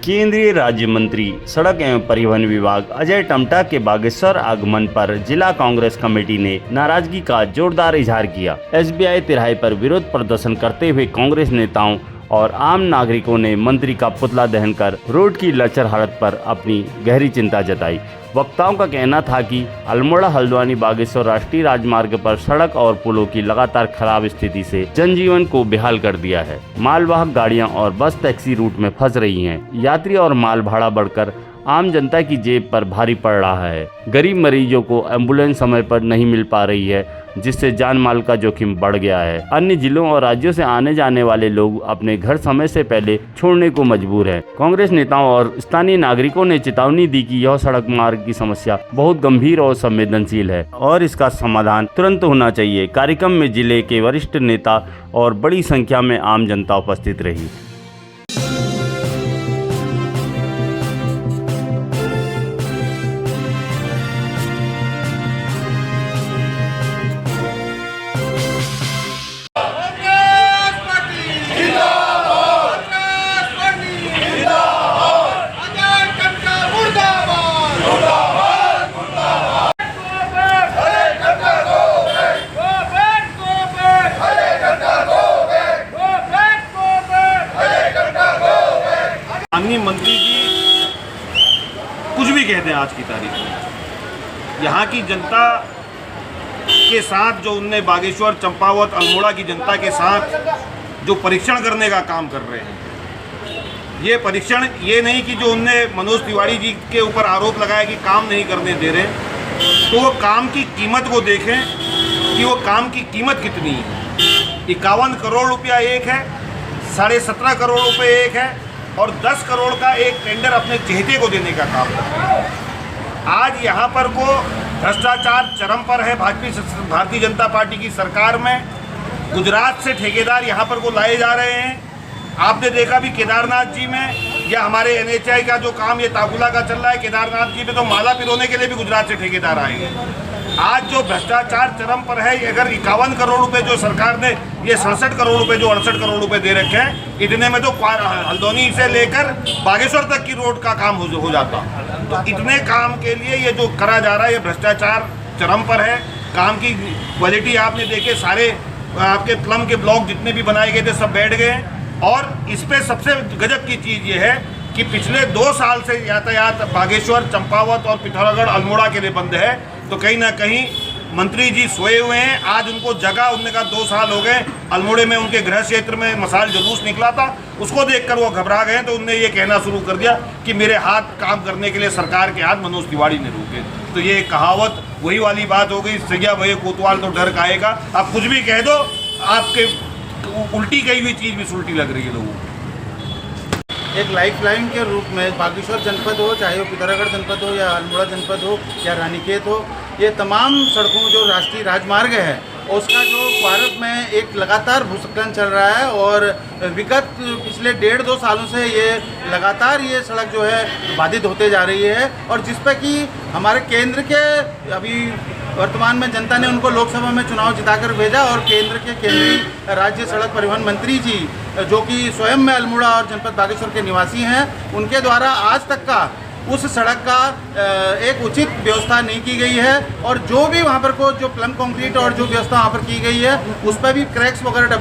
केंद्रीय राज्य मंत्री सड़क एवं परिवहन विभाग अजय टम्टा के बागेश्वर आगमन पर जिला कांग्रेस कमेटी ने नाराजगी का जोरदार इजहार किया। एसबीआई तिराहे पर विरोध प्रदर्शन करते हुए कांग्रेस नेताओं और आम नागरिकों ने मंत्री का पुतला दहन कर रोड की लचर हालत पर अपनी गहरी चिंता जताई। वक्ताओं का कहना था कि अल्मोड़ा हल्द्वानी बागेश्वर राष्ट्रीय राजमार्ग पर सड़क और पुलों की लगातार खराब स्थिति से जनजीवन को बेहाल कर दिया है। मालवाहक गाड़ियां और बस टैक्सी रूट में फंस रही हैं। यात्री और माल भाड़ा बढ़कर आम जनता की जेब पर भारी पड़ रहा है। गरीब मरीजों को एम्बुलेंस समय पर नहीं मिल पा रही है, जिससे जान माल का जोखिम बढ़ गया है। अन्य जिलों और राज्यों से आने जाने वाले लोग अपने घर समय से पहले छोड़ने को मजबूर हैं। कांग्रेस नेताओं और स्थानीय नागरिकों ने चेतावनी दी कि यह सड़क मार्ग की समस्या बहुत गंभीर और संवेदनशील है और इसका समाधान तुरंत होना चाहिए। कार्यक्रम में जिले के वरिष्ठ नेता और बड़ी संख्या में आम जनता उपस्थित रही। माननीय मंत्री जी कुछ भी कहते हैं आज की तारीख में, यहाँ की जनता के साथ जो उनने बागेश्वर, चंपावत, अल्मोड़ा की जनता के साथ जो परीक्षण करने का काम कर रहे हैं, ये परीक्षण ये नहीं कि जो उनने मनोज तिवारी जी के ऊपर आरोप लगाया कि काम नहीं करने दे रहे, तो वो काम की कीमत को देखें कि वो काम की कीमत कितनी है। 51 करोड़ रुपया एक है, 17.5 करोड़ रुपये एक है और 10 करोड़ का एक टेंडर अपने चहेते को देने का काम कर रहे हैं। आज यहाँ पर को भ्रष्टाचार चरम पर है। भारतीय जनता पार्टी की सरकार में गुजरात से ठेकेदार यहाँ पर को लाए जा रहे हैं। आपने देखा भी केदारनाथ जी में या हमारे NHAI का जो काम ये ताकुला का चल रहा है, केदारनाथ जी में तो माला पिरोने के लिए भी गुजरात से ठेकेदार आएंगे। आज जो भ्रष्टाचार चरम पर है, अगर 51 करोड़ रुपए जो सरकार ने ये 67 करोड़ रुपए जो 68 करोड़ रुपए दे रखे हैं, इतने में तो हल्द्वानी से लेकर बागेश्वर तक की रोड का काम हो जाता। तो इतने काम के लिए ये जो करा जा रहा है, ये भ्रष्टाचार चरम पर है। काम की क्वालिटी आपने देखे, सारे आपके प्लम के ब्लॉक जितने भी बनाए गए थे सब बैठ गए। और इस पे सबसे गजब की चीज़ ये है कि पिछले 2 साल से यातायात बागेश्वर, चंपावत और पिथौरागढ़, अल्मोड़ा के लिए बंद है। तो कहीं ना कहीं मंत्री जी सोए हुए हैं। आज उनको जगह, उनने कहा 2 साल हो गए। अल्मोड़े में उनके गृह क्षेत्र में मसाल जुलूस निकला था, उसको देखकर वो घबरा गए। तो उनने ये कहना शुरू कर दिया कि मेरे हाथ काम करने के लिए सरकार के हाथ मनोज तिवारी ने रोके। तो ये कहावत वही वाली बात हो गई, सैया भये कोतवाल तो डर खाएगा। आप कुछ भी कह दो, आपके उल्टी कही हुई चीज़ भी सुलटी लग रही है लोगों को। एक लाइफलाइन के रूप में बागेश्वर जनपद हो, चाहे वो पिथौरागढ़ जनपद हो या अल्मोड़ा जनपद हो या रानीखेत हो, ये तमाम सड़कों जो राष्ट्रीय राजमार्ग है उसका जो क्वारब में एक लगातार भूस्खलन चल रहा है। और विगत पिछले 1.5-2 सालों से ये लगातार ये सड़क जो है बाधित होते जा रही है। और जिस पर कि हमारे केंद्र के अभी वर्तमान में जनता ने उनको लोकसभा में चुनाव जिताकर भेजा और केंद्र के केंद्रीय राज्य सड़क परिवहन मंत्री जी, जो कि स्वयं में अल्मोड़ा और जनपद बागेश्वर के निवासी हैं, उनके द्वारा आज तक का उस सड़क का एक उचित व्यवस्था नहीं की गई है। और जो भी वहाँ पर को जो प्लम कंक्रीट और जो व्यवस्था वहाँ पर की गई है, उस पर भी क्रैक्स वगैरह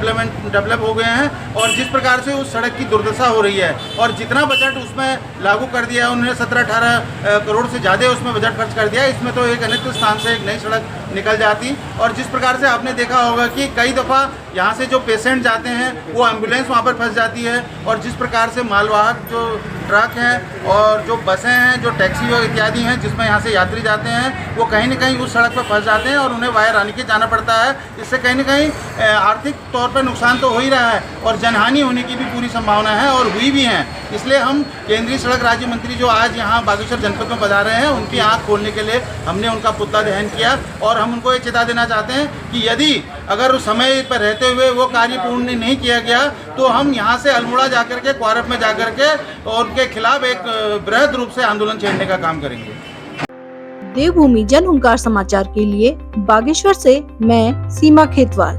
डेवलप हो गए हैं। और जिस प्रकार से उस सड़क की दुर्दशा हो रही है और जितना बजट उसमें लागू कर दिया है उन्होंने, 17-18 करोड़ से ज़्यादा उसमें बजट खर्च कर दिया है। इसमें तो एक अनिश्चित स्थान से एक नई सड़क निकल जाती। और जिस प्रकार से आपने देखा होगा कि कई दफ़ा यहाँ से जो पेशेंट जाते हैं वो एम्बुलेंस वहाँ पर फंस जाती है। और जिस प्रकार से मालवाहक जो ट्रक हैं और जो बसें हैं, जो टैक्सी इत्यादि हैं जिसमें यहाँ से यात्री जाते हैं, वो कहीं ना कहीं उस सड़क पर फंस जाते हैं और उन्हें वाया रानीखेत जाना पड़ता है। इससे कहीं ना कहीं आर्थिक तौर पर नुकसान तो हो ही रहा है और जनहानि होने की भी पूरी संभावना है और हुई भी है। इसलिए हम केंद्रीय सड़क राज्य मंत्री जो आज यहाँ बागेश्वर जनपद में पधारे हैं, उनकी आँख खोलने के लिए हमने उनका पुतला दहन किया। और हम उनको ये चेता देना चाहते हैं कि यदि अगर उस समय पर रहते हुए वो कार्य पूर्ण नहीं किया गया तो हम यहाँ से अल्मोड़ा जाकर के, क्वारब में जाकर के और उनके खिलाफ एक बृहद रूप से आंदोलन छेड़ने का काम करेंगे। देवभूमि जन हुंकार समाचार के लिए बागेश्वर से मैं सीमा खेतवाल।